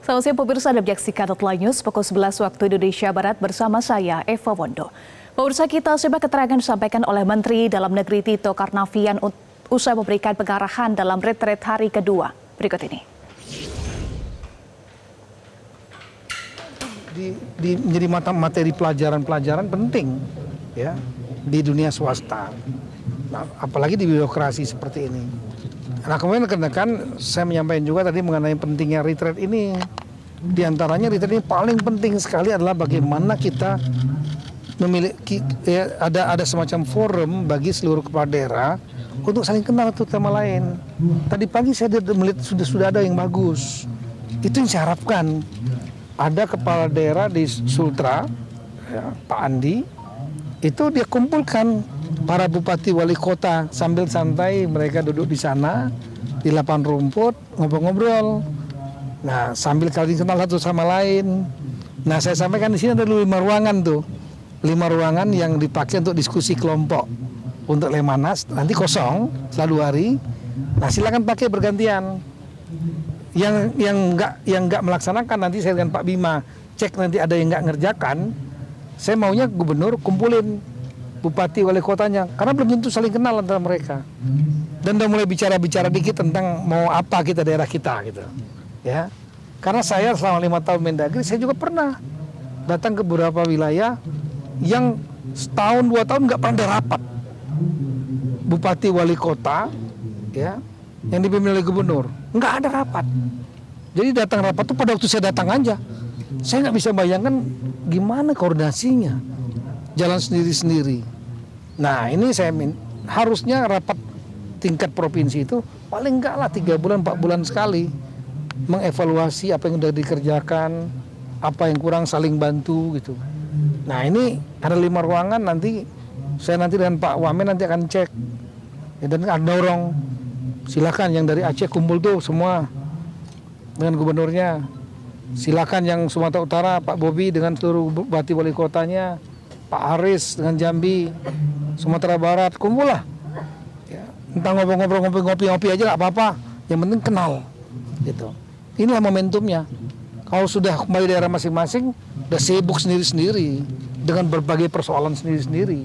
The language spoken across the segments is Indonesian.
Selamat siang pemirsa, Anda menyaksikan Headline News pukul 11 waktu Indonesia Barat bersama saya, Eva Wondo. Pemirsa, kita simak keterangan disampaikan oleh Menteri Dalam Negeri Tito Karnavian usai memberikan pengarahan dalam retret hari kedua. Berikut ini. Menjadi materi pelajaran penting ya di dunia swasta. Nah, apalagi di birokrasi seperti ini. Nah, kemudian kan saya menyampaikan juga tadi mengenai pentingnya retreat ini. Di antaranya retreat ini paling penting sekali adalah bagaimana kita memiliki ada semacam forum bagi seluruh kepala daerah untuk saling kenal satu sama lain. Tadi pagi saya melihat sudah ada yang bagus. Itu yang saya harapkan. Ada kepala daerah di Sultra, ya, Pak Andi, itu dia kumpulkan para bupati wali kota sambil santai mereka duduk di sana di lapangan rumput ngobrol-ngobrol. Nah, sambil saling kenal satu sama lain. Nah, saya sampaikan di sini ada 5 ruangan tuh. 5 ruangan yang dipakai untuk diskusi kelompok. Untuk Lemhanas nanti kosong setelah 2 hari. Nah, silakan pakai bergantian. Yang enggak melaksanakan nanti saya dengan Pak Bima cek nanti ada yang enggak ngerjakan. Saya maunya gubernur kumpulin bupati wali kotanya karena belum tentu saling kenal antara mereka. Dan udah mulai bicara dikit tentang mau apa kita daerah kita gitu. Ya. Karena saya selama 5 tahun Mendagri saya juga pernah datang ke beberapa wilayah yang setahun 2 tahun nggak pernah ada rapat. Bupati wali kota ya yang dipimpin oleh gubernur nggak ada rapat. Jadi datang rapat tuh pada waktu saya datang aja. Saya nggak bisa bayangkan gimana koordinasinya. Jalan sendiri-sendiri. Nah, ini saya harusnya rapat tingkat provinsi itu paling enggak lah 3 bulan 4 bulan sekali mengevaluasi apa yang sudah dikerjakan, apa yang kurang saling bantu gitu. Nah, ini ada 5 ruangan nanti saya dengan Pak Wamen nanti akan cek ya, dan akan dorong silakan yang dari Aceh kumpul tuh semua dengan gubernurnya. Silakan yang Sumatera Utara Pak Bobi dengan seluruh bupati wali kotanya, Pak Haris dengan Jambi, Sumatera Barat kumpul lah. Ya, entah ngobrol-ngobrol ngopi-ngopi aja nggak apa-apa. Yang penting kenal, gitu. Inilah momentumnya. Kalau sudah kembali daerah masing-masing, udah sibuk sendiri-sendiri dengan berbagai persoalan sendiri-sendiri.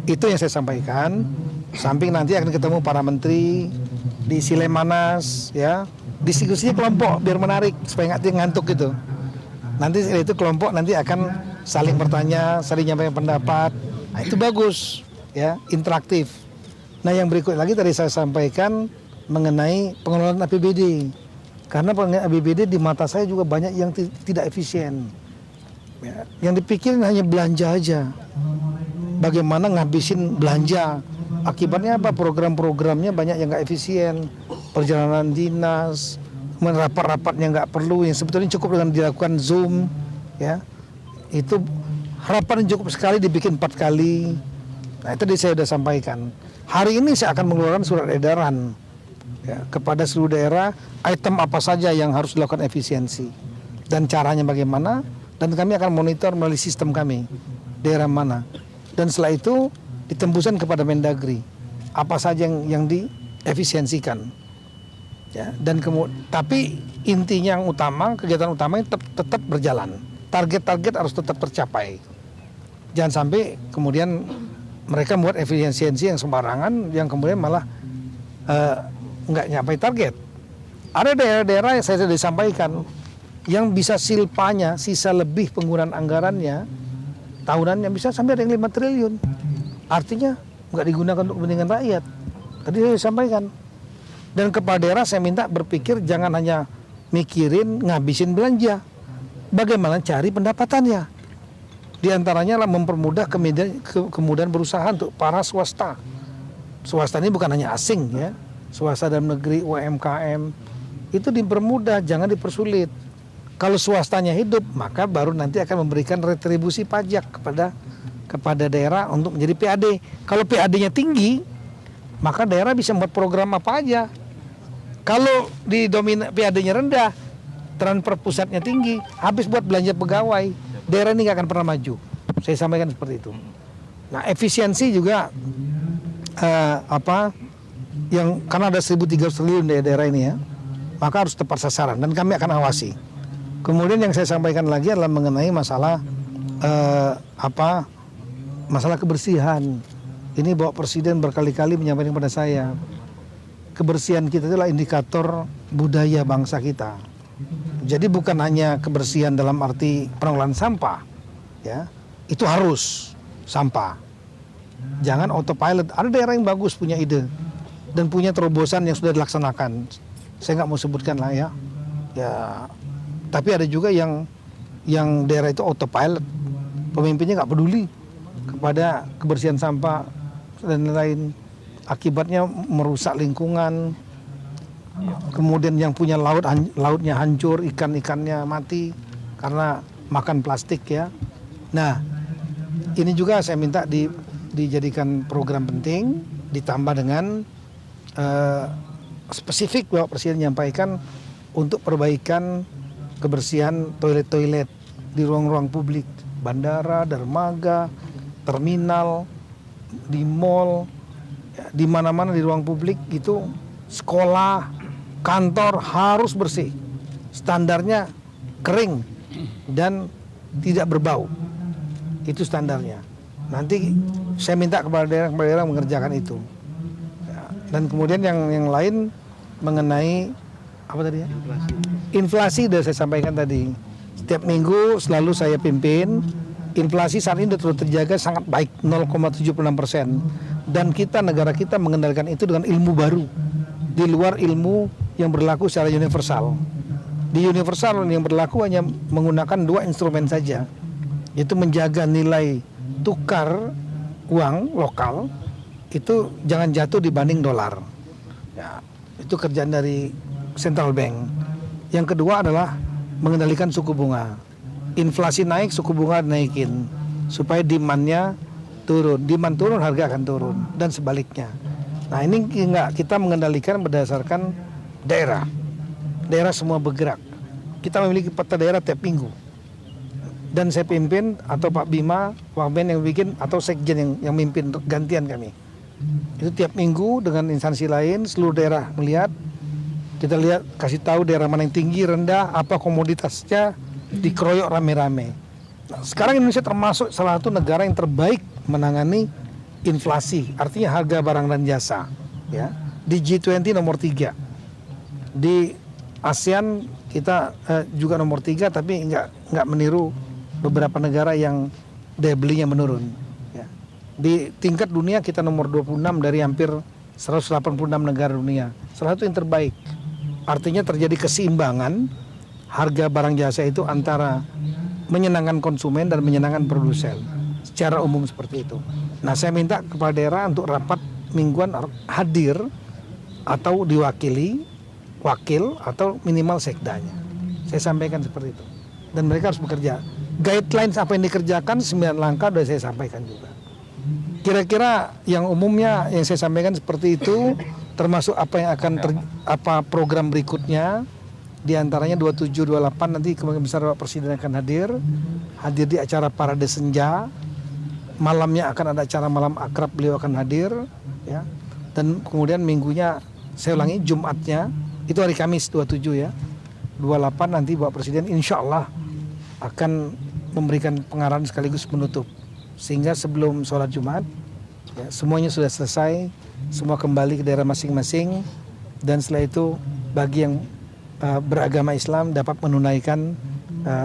Itu yang saya sampaikan. Samping nanti akan ketemu para menteri di Lemhanas, ya. Diskusinya kelompok biar menarik supaya nggak ngantuk gitu. Nanti itu kelompok nanti akan saling bertanya, saling nyampaikan pendapat. Nah, itu bagus, ya, interaktif. Nah, yang berikut lagi tadi saya sampaikan mengenai pengelolaan APBD. Karena pengelolaan APBD di mata saya juga banyak yang tidak efisien. Ya, yang dipikirin hanya belanja aja. Bagaimana ngabisin belanja. Akibatnya apa? Program-programnya banyak yang nggak efisien. Perjalanan dinas, rapat-rapatnya nggak perlu, yang sebetulnya cukup dengan dilakukan Zoom, ya. Itu harapan yang cukup sekali dibikin 4 kali. Nah, itu saya sudah sampaikan. Hari ini saya akan mengeluarkan surat edaran ya, kepada seluruh daerah item apa saja yang harus dilakukan efisiensi dan caranya bagaimana, dan kami akan monitor melalui sistem kami daerah mana. Dan setelah itu ditembuskan kepada Mendagri apa saja yang diefisiensikan. Ya, dan tapi intinya yang utama, kegiatan utamanya tetap berjalan. Target-target harus tetap tercapai. Jangan sampai kemudian mereka membuat efisiensi yang sembarangan, yang kemudian malah nggak nyampe target. Ada daerah-daerah yang saya sudah disampaikan yang bisa silpanya, sisa lebih penggunaan anggarannya tahunannya bisa sampai ada yang 5 triliun. Artinya nggak digunakan untuk kepentingan rakyat. Tadi saya sampaikan. Dan kepala daerah saya minta berpikir jangan hanya mikirin ngabisin belanja. Bagaimana cari pendapatannya. Di antaranya adalah mempermudah kemudahan berusaha untuk para swasta. Swasta ini bukan hanya asing ya. Swasta dalam negeri, UMKM. Itu dipermudah, jangan dipersulit. Kalau swastanya hidup, maka baru nanti akan memberikan retribusi pajak kepada daerah untuk menjadi PAD. Kalau PAD-nya tinggi, maka daerah bisa membuat program apa aja. Kalau di PAD-nya rendah, transfer pusatnya tinggi, habis buat belanja pegawai, daerah ini nggak akan pernah maju. Saya sampaikan seperti itu. Nah, efisiensi juga yang karena ada 1.300 triliun di daerah ini ya. maka harus tepat sasaran dan kami akan awasi. Kemudian yang saya sampaikan lagi adalah mengenai masalah masalah kebersihan. Ini Bapak Presiden berkali-kali menyampaikan kepada saya, kebersihan kita itulah indikator budaya bangsa kita. Jadi bukan hanya kebersihan dalam arti pengelolaan sampah, ya, itu harus sampah. Jangan autopilot. Ada daerah yang bagus punya ide dan punya terobosan yang sudah dilaksanakan. Saya nggak mau sebutkan lah ya. Tapi ada juga yang daerah itu autopilot, pemimpinnya nggak peduli kepada kebersihan sampah dan lain-lain. Akibatnya merusak lingkungan. Kemudian yang punya lautnya hancur, ikan-ikannya mati karena makan plastik ya. Nah, ini juga saya minta dijadikan program penting, ditambah dengan spesifik Bapak Presiden menyampaikan untuk perbaikan kebersihan toilet-toilet di ruang-ruang publik, bandara, dermaga, terminal, di mall, ya, di mana-mana di ruang publik itu, sekolah, kantor harus bersih, standarnya kering dan tidak berbau, itu standarnya. Nanti saya minta kepada daerah mengerjakan itu. Ya, dan kemudian yang lain mengenai apa tadi ya? Inflasi sudah saya sampaikan tadi. Setiap minggu selalu saya pimpin. Inflasi saat ini sudah terjaga sangat baik, 0,76%. Dan negara kita mengendalikan itu dengan ilmu baru, di luar ilmu yang berlaku secara universal. Di universal yang berlaku hanya menggunakan 2 instrumen saja, yaitu menjaga nilai tukar uang lokal itu jangan jatuh dibanding dolar. Ya, itu kerjaan dari central bank. Yang kedua adalah mengendalikan suku bunga. Inflasi naik, suku bunga naikin supaya demand-nya turun. Demand turun, harga akan turun dan sebaliknya. Nah, ini enggak, kita mengendalikan berdasarkan daerah. Daerah semua bergerak. Kita memiliki peta daerah tiap minggu. Dan saya pimpin atau Pak Bima, Wakmen yang bikin atau Sekjen yang mimpin gantian kami. Itu tiap minggu dengan instansi lain, seluruh daerah melihat. Kita lihat, kasih tahu daerah mana yang tinggi, rendah, apa komoditasnya, dikeroyok rame-rame. Nah, sekarang Indonesia termasuk salah satu negara yang terbaik menangani inflasi, artinya harga barang dan jasa. Ya, di G20 nomor 3, di ASEAN kita juga nomor 3, tapi nggak meniru beberapa negara yang daya belinya menurun. Ya. Di tingkat dunia kita nomor 26 dari hampir 186 negara dunia, salah satu yang terbaik. Artinya terjadi keseimbangan harga barang jasa itu antara menyenangkan konsumen dan menyenangkan produsen secara umum seperti itu. Nah, saya minta kepada daerah untuk rapat mingguan hadir atau diwakili wakil atau minimal sekdanya. Saya sampaikan seperti itu. Dan mereka harus bekerja. Guidelines apa yang dikerjakan 9 langkah sudah saya sampaikan juga. Kira-kira yang umumnya yang saya sampaikan seperti itu, termasuk apa yang akan apa program berikutnya. Di antaranya 27, 28 nanti Kemungkinan besar Bapak Presiden akan hadir di acara Parade Senja. Malamnya akan ada acara malam akrab, beliau akan hadir, ya. Dan kemudian minggunya, saya ulangi, Jumatnya itu hari Kamis 27 ya, 28 nanti Bapak Presiden insya Allah akan memberikan pengarahan sekaligus menutup, sehingga sebelum sholat Jumat ya, semuanya sudah selesai, semua kembali ke daerah masing-masing, dan setelah itu bagi yang beragama Islam dapat menunaikan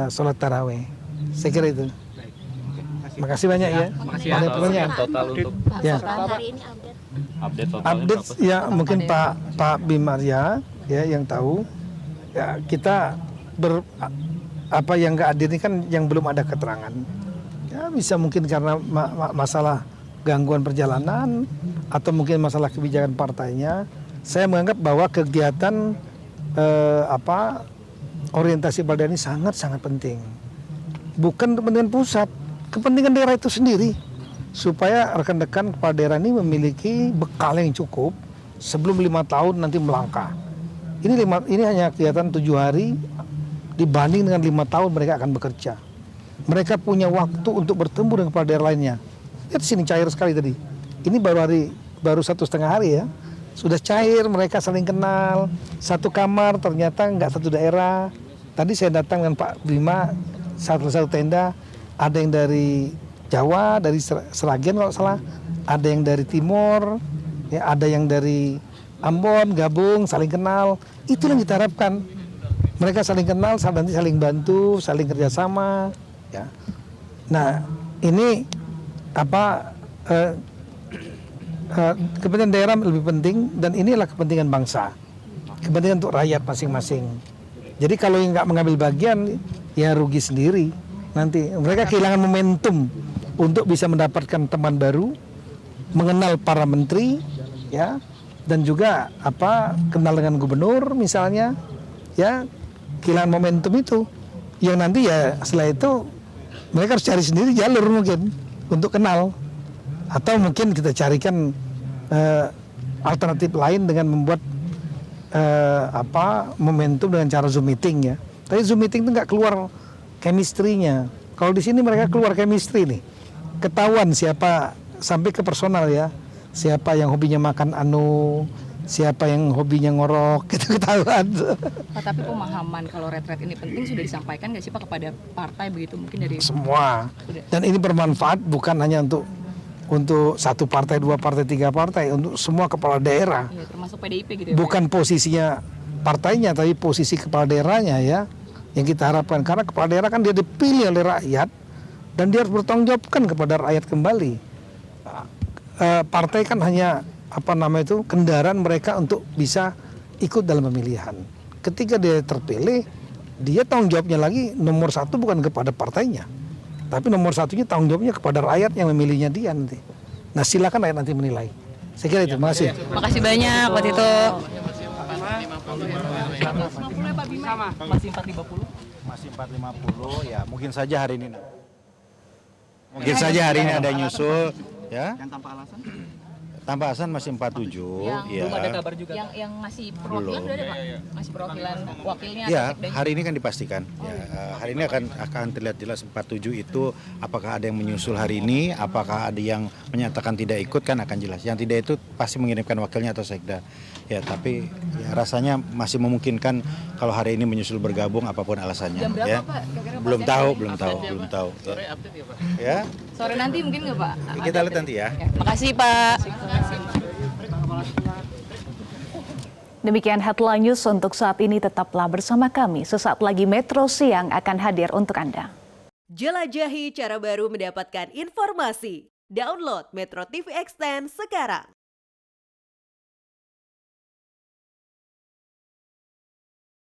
sholat taraweh. Saya kira itu. Terima kasih banyak ya. Ada pertanyaan? Total untuk Ya. Hari ini Update ya mungkin Pak Bimarya ya yang tahu. Ya kita apa yang nggak hadir ini kan yang belum ada keterangan. Ya bisa mungkin karena masalah gangguan perjalanan atau mungkin masalah kebijakan partainya. Saya menganggap bahwa kegiatan orientasi pada ini sangat-sangat penting. Bukan kepentingan pusat, kepentingan daerah itu sendiri. Supaya rekan-rekan kepala daerah ini memiliki bekal yang cukup sebelum 5 tahun nanti melangkah. Ini hanya kegiatan 7 hari dibanding dengan 5 tahun mereka akan bekerja. Mereka punya waktu untuk bertemu dengan kepala daerah lainnya. Lihat sini cair sekali tadi. Ini baru 1,5 hari ya. sudah cair, mereka saling kenal, satu kamar ternyata nggak satu daerah. Tadi saya datang dengan Pak Bima, satu tenda, ada yang dari Jawa, dari Seragen kalau salah, ada yang dari Timur, ya, ada yang dari Ambon, gabung, saling kenal. Itu yang kita harapkan. Mereka saling kenal, nanti saling bantu, saling kerjasama. Ya. Nah, ini apa? Kepentingan daerah lebih penting dan inilah kepentingan bangsa, kepentingan untuk rakyat masing-masing. Jadi kalau yang nggak mengambil bagian ya rugi sendiri. Nanti mereka kehilangan momentum untuk bisa mendapatkan teman baru, mengenal para menteri, ya, dan juga kenal dengan gubernur misalnya, ya, kehilangan momentum itu. Yang nanti ya setelah itu mereka harus cari sendiri jalur mungkin untuk kenal. Atau mungkin kita carikan alternatif lain dengan membuat momentum dengan cara Zoom meeting ya. Tapi Zoom meeting itu nggak keluar chemistry-nya. Kalau di sini mereka keluar chemistry nih. Ketahuan siapa sampai ke personal ya. Siapa yang hobinya makan siapa yang hobinya ngorok, itu ketahuan. Pak, tapi pemahaman kalau retret ini penting sudah disampaikan nggak sih Pak kepada partai begitu mungkin dari semua. Dan ini bermanfaat bukan hanya untuk satu partai, dua partai, tiga partai, untuk semua kepala daerah. ya, termasuk PDIP gitu ya. Bukan posisinya partainya, tapi posisi kepala daerahnya ya, yang kita harapkan. Karena kepala daerah kan dia dipilih oleh rakyat dan dia harus bertanggung jawabkan kepada rakyat kembali. Partai kan hanya kendaraan mereka untuk bisa ikut dalam pemilihan. Ketika dia terpilih, dia tanggung jawabnya lagi nomor satu bukan kepada partainya, tapi nomor satunya tanggung jawabnya kepada rakyat yang memilihnya dia nanti. Nah, silakan rakyat nanti menilai. Saya kira itu. Terima kasih. Makasih banyak Pak Tito. Masih 450 ya, mungkin saja hari ini. Mungkin saja hari ini ada nyusul ya. Yang tanpa alasan? Tanpa alasan masih 47 ya. Belum ada kabar juga. Yang masih perwakilan sudah ada Pak? Masih perwakilan wakilnya Ya, atau sekdanya? hari ini kan dipastikan. Ya, hari ini akan terlihat jelas 47 itu apakah ada yang menyusul hari ini, apakah ada yang menyatakan tidak ikut kan akan jelas. Yang tidak itu pasti mengirimkan wakilnya atau sekda. Ya, tapi ya, rasanya masih memungkinkan kalau hari ini menyusul bergabung apapun alasannya. Jam berapa ya. Pak? Kira-kira Belum pasti tahu, ada belum tahu, belum tahu. Sore update ya Pak? Ya, Sore nanti mungkin nggak Pak? kita lihat nanti ya. Ya, makasih Pak. Demikian headline news untuk saat ini, tetaplah bersama kami. Sesaat lagi Metro Siang akan hadir untuk Anda. Jelajahi cara baru mendapatkan informasi. Download Metro TV Extend sekarang.